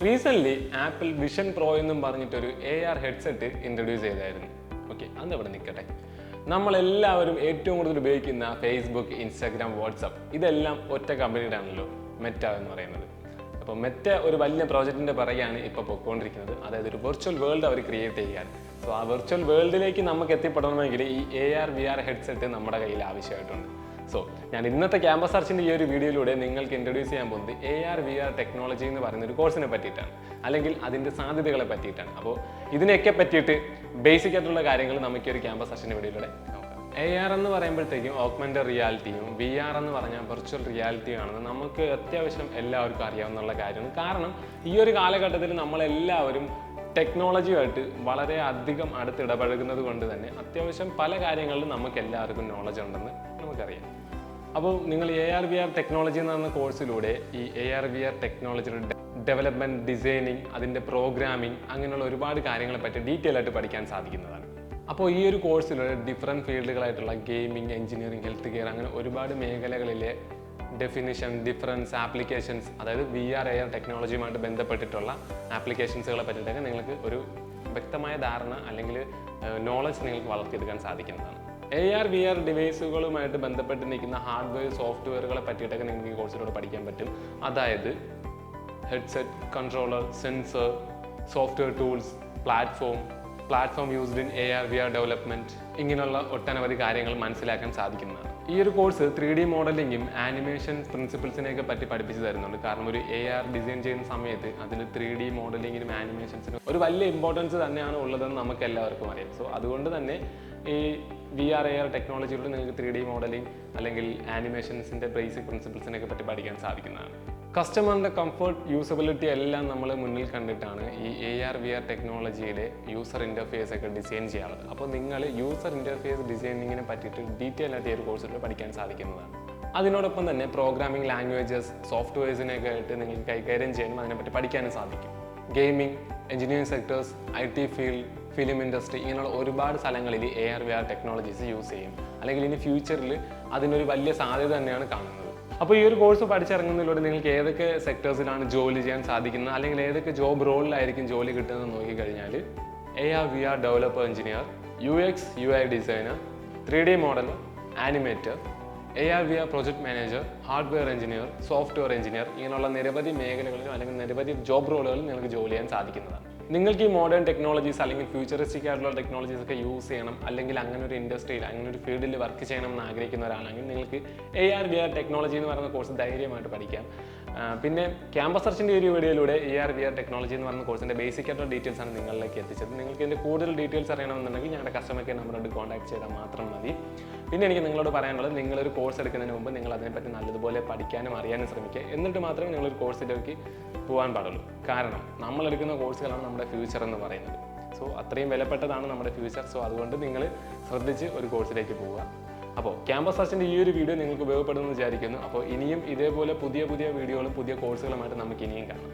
Recently apple vision pro എന്നും പറഞ്ഞിട്ടൊരു AR headset introduce ചെയ്തായിരുന്നു. ഓക്കെ, അതവിടെ നിൽക്കട്ടെ. നമ്മളെല്ലാവരും ഏറ്റവും കൂടുതൽ ഉപയോഗിക്കുന്ന ഫേസ്ബുക്ക്, ഇൻസ്റ്റാഗ്രാം, വാട്സപ്പ് ഇതെല്ലാം ഒറ്റ കമ്പനിയുടെ ആണല്ലോ, മെറ്റ എന്ന് പറയുന്നത്. അപ്പോൾ മെറ്റ ഒരു വലിയ പ്രോജക്റ്റിൻ്റെ പിറകെയാണ് ഇപ്പോൾ പൊയ്ക്കൊണ്ടിരിക്കുന്നത്. അതായത് ഒരു വെർച്വൽ വേൾഡ് അവർ ക്രിയേറ്റ് ചെയ്യുകയാണ്. സോ ആ വെർച്വൽ വേൾഡിലേക്ക് നമുക്ക് എത്തിപ്പെടണമെങ്കിൽ ഈ AR VR ഹെഡ്സെറ്റ് നമ്മുടെ കയ്യിൽ ആവശ്യമായിട്ടുണ്ട്. സോ ഞാൻ ഇന്നത്തെ ക്യാമ്പസ് സെർച്ചിൻ്റെ ഈ ഒരു വീഡിയോയിലൂടെ നിങ്ങൾക്ക് ഇൻട്രൊഡ്യൂസ് ചെയ്യാൻ പോകുന്നത് AR VR ടെക്നോളജി എന്ന് പറയുന്ന ഒരു കോഴ്സിനെ പറ്റിയിട്ടാണ്, അല്ലെങ്കിൽ അതിൻ്റെ സാധ്യതകളെ പറ്റിയിട്ടാണ്. അപ്പോൾ ഇതിനെയൊക്കെ പറ്റിയിട്ട് ബേസിക് ആയിട്ടുള്ള കാര്യങ്ങൾ നമുക്ക് ഒരു ക്യാമ്പസ് സെർച്ചിൻ്റെ വീഡിയോയിലൂടെ നോക്കാം. AR എന്ന് പറയുമ്പോഴത്തേക്കും ഓഗ്മെന്റഡ് റിയാലിറ്റിയും VR എന്ന് പറഞ്ഞാൽ വെർച്വൽ റിയാലിറ്റിയും ആണെന്ന് നമുക്ക് അത്യാവശ്യം എല്ലാവർക്കും അറിയാവുന്ന കാര്യമാണ്. കാരണം ഈ ഒരു കാലഘട്ടത്തിൽ നമ്മളെല്ലാവരും ടെക്നോളജിയുമായിട്ട് വളരെ അധികം അടുത്തിടപഴകുന്നത് കൊണ്ട് തന്നെ അത്യാവശ്യം പല കാര്യങ്ങളിലും നമുക്ക് എല്ലാവർക്കും നോളജ് ഉണ്ടെന്ന് നമുക്കറിയാം. അപ്പോൾ നിങ്ങൾ AR VR ടെക്നോളജി എന്ന് പറയുന്ന കോഴ്സിലൂടെ ഈ AR VR ടെക്നോളജിയുടെ ഡെവലപ്മെൻറ്റ്, ഡിസൈനിങ്, അതിൻ്റെ പ്രോഗ്രാമിംഗ്, അങ്ങനെയുള്ള ഒരുപാട് കാര്യങ്ങളെ പറ്റി ഡീറ്റെയിൽ ആയിട്ട് പഠിക്കാൻ സാധിക്കുന്നതാണ്. അപ്പോൾ ഈ ഒരു കോഴ്സിലൂടെ ഡിഫറെൻറ്റ് ഫീൽഡുകളായിട്ടുള്ള ഗെയിമിംഗ്, എഞ്ചിനീയറിംഗ്, ഹെൽത്ത് കെയർ, അങ്ങനെ ഒരുപാട് മേഖലകളിലെ ഡെഫിനിഷൻ, ഡിഫറൻസ്, ആപ്ലിക്കേഷൻസ്, അതായത് VR AR ടെക്നോളജിയുമായിട്ട് ബന്ധപ്പെട്ടിട്ടുള്ള ആപ്ലിക്കേഷൻസുകളെ പറ്റിയിട്ടൊക്കെ നിങ്ങൾക്ക് ഒരു വ്യക്തമായ ധാരണ അല്ലെങ്കിൽ നോളജ് നിങ്ങൾക്ക് വളർത്തിയെടുക്കാൻ സാധിക്കുന്നതാണ്. AR VR ഡിവൈസുകളുമായിട്ട് ബന്ധപ്പെട്ട് നിൽക്കുന്ന ഹാർഡ്വെയർ, സോഫ്റ്റ്വെയറുകളെ പറ്റിയിട്ടൊക്കെ നിങ്ങൾക്ക് ഈ കോഴ്സിലൂടെ പഠിക്കാൻ പറ്റും. അതായത് headset, controller, sensor, software tools, platform used in AR VR development, ഇങ്ങനെയുള്ള ഒട്ടനവധി കാര്യങ്ങൾ മനസ്സിലാക്കാൻ സാധിക്കുന്നതാണ്. ഈ ഒരു കോഴ്സ് 3D മോഡലിങ്ങും ആനിമേഷൻ പ്രിൻസിപ്പിൾസിനെയൊക്കെ പറ്റി പഠിപ്പിച്ച് തരുന്നുണ്ട്. കാരണം ഒരു AR ഡിസൈൻ ചെയ്യുന്ന സമയത്ത് അതിൽ 3D മോഡലിങ്ങിനും ആനിമേഷൻസിനും ഒരു വലിയ ഇമ്പോർട്ടൻസ് തന്നെയാണ് ഉള്ളതെന്ന് നമുക്ക് എല്ലാവർക്കും അറിയാം. സോ അതുകൊണ്ട് തന്നെ ഈ VR AR ടെക്നോളജിയിലൂടെ നിങ്ങൾക്ക് 3D മോഡലിംഗ് അല്ലെങ്കിൽ ആനിമേഷൻസിൻ്റെ ബേസിക് പ്രിൻസിപ്പിൾസിനെയൊക്കെ പറ്റി പഠിക്കാൻ സാധിക്കുന്നതാണ്. കസ്റ്റമറിൻ്റെ കംഫർട്ട്, യൂസബിലിറ്റി എല്ലാം നമ്മൾ മുന്നിൽ കണ്ടിട്ടാണ് ഈ AR VR ടെക്നോളജിയിലെ യൂസർ ഇൻ്റർഫേസ് ഒക്കെ ഡിസൈൻ ചെയ്യാറുള്ളത്. അപ്പോൾ നിങ്ങൾ യൂസർ ഇൻ്റർഫേസ് ഡിസൈനിങ്ങിനെ പറ്റിയിട്ട് ഡീറ്റെയിൽ ആയിട്ട് ഈ ഒരു കോഴ്സിലൂടെ പഠിക്കാൻ സാധിക്കുന്നതാണ്. അതിനോടൊപ്പം തന്നെ പ്രോഗ്രാമിംഗ് ലാംഗ്വേജസ്, സോഫ്റ്റ്വെയർസിനെയൊക്കെ ആയിട്ട് നിങ്ങൾക്ക് കൈകാര്യം ചെയ്യാനും അതിനെപ്പറ്റി പഠിക്കാനും സാധിക്കും. Gaming, engineering sectors, IT field, film industry, ഇങ്ങനെയുള്ള ഒരുപാട് സ്ഥലങ്ങളിൽ AR VR ടെക്നോളജീസ് യൂസ് ചെയ്യും. അല്ലെങ്കിൽ ഇനി ഫ്യൂച്ചറിൽ അതിനൊരു വലിയ സാധ്യത തന്നെയാണ് കാണുന്നത്. അപ്പോൾ ഈ ഒരു കോഴ്സ് പഠിച്ചിറങ്ങുന്നതിലൂടെ നിങ്ങൾക്ക് ഏതൊക്കെ സെക്ടേഴ്സിലാണ് ജോലി ചെയ്യാൻ സാധിക്കുന്നത്, അല്ലെങ്കിൽ ഏതൊക്കെ ജോബ് റോളിലായിരിക്കും ജോലി കിട്ടുന്നതെന്ന് നോക്കിക്കഴിഞ്ഞാൽ AR VR developer engineer, UX UI designer, 3D modeller, animator, AR VR project manager, hardware engineer, software engineer, ഇങ്ങനെയുള്ള നിരവധി മേഖലകളിലും അല്ലെങ്കിൽ നിരവധി ജോബ് റോളുകളിലും നിങ്ങൾക്ക് ജോലി ചെയ്യാൻ സാധിക്കുന്നതാണ്. നിങ്ങൾക്ക് ഈ മോഡേൺ ടെക്നോളജീസ് അല്ലെങ്കിൽ ഫ്യൂച്ചറിസ്റ്റിക് ആയിട്ടുള്ള ടെക്നോളജീസ് ഒക്കെ യൂസ് ചെയ്യണം, അല്ലെങ്കിൽ അങ്ങനെ ഒരു ഇൻഡസ്ട്രിയിൽ, അങ്ങനെ ഒരു ഫീൽഡിൽ വർക്ക് ചെയ്യണം എന്ന് ആഗ്രഹിക്കുന്ന ഒരാളാണെങ്കിൽ നിങ്ങൾക്ക് AR VR ടെക്നോളജി എന്ന് പറയുന്ന കോഴ്സ് ധൈര്യമായിട്ട് പഠിക്കാം. പിന്നെ ക്യാമ്പസ് സെർച്ചിൻ്റെ ഒരു വീഡിയോയിലൂടെ AR VR ടെക്നോളജി എന്ന് പറയുന്ന കോഴ്സിൻ്റെ ബേസിക് ആയിട്ടുള്ള ഡീറ്റെയിൽസ് ആണ് നിങ്ങളിലേക്ക് എത്തിച്ചത്. നിങ്ങൾക്ക് ഇതിൻ്റെ കൂടുതൽ ഡീറ്റെയിൽസ് അറിയണമെന്നുണ്ടെങ്കിൽ ഞങ്ങളുടെ കസ്റ്റമർ കെയർ നമ്പറോട് കോൺടാക്ട് ചെയ്താൽ മാത്രം മതി. പിന്നെ എനിക്ക് നിങ്ങളോട് പറയാനുള്ളത്, നിങ്ങളൊരു കോഴ്സ് എടുക്കുന്നതിന് മുമ്പ് നിങ്ങൾ അതിനെപ്പറ്റി നല്ലതുപോലെ പഠിക്കാനും അറിയാനും ശ്രമിക്കുക. എന്നിട്ട് മാത്രമേ നിങ്ങളൊരു കോഴ്സിലേക്ക് പോകാൻ പാടുള്ളൂ. കാരണം നമ്മളെടുക്കുന്ന കോഴ്സുകളാണ് നമ്മുടെ ഫ്യൂച്ചർ എന്ന് പറയുന്നത്. സോ അത്രയും വിലപ്പെട്ടതാണ് നമ്മുടെ ഫ്യൂച്ചർ. സോ അതുകൊണ്ട് നിങ്ങൾ ശ്രദ്ധിച്ച് ഒരു കോഴ്സിലേക്ക് പോവുക. അപ്പോൾ ക്യാമ്പസ് സെർച്ചിൻ്റെ ഈ ഒരു വീഡിയോ നിങ്ങൾക്ക് ഉപയോഗപ്പെടുമെന്ന് വിചാരിക്കുന്നു. അപ്പോൾ ഇനിയും ഇതേപോലെ പുതിയ വീഡിയോകളും പുതിയ കോഴ്സുകളുമായിട്ട് നമുക്ക് ഇനിയും കാണാം.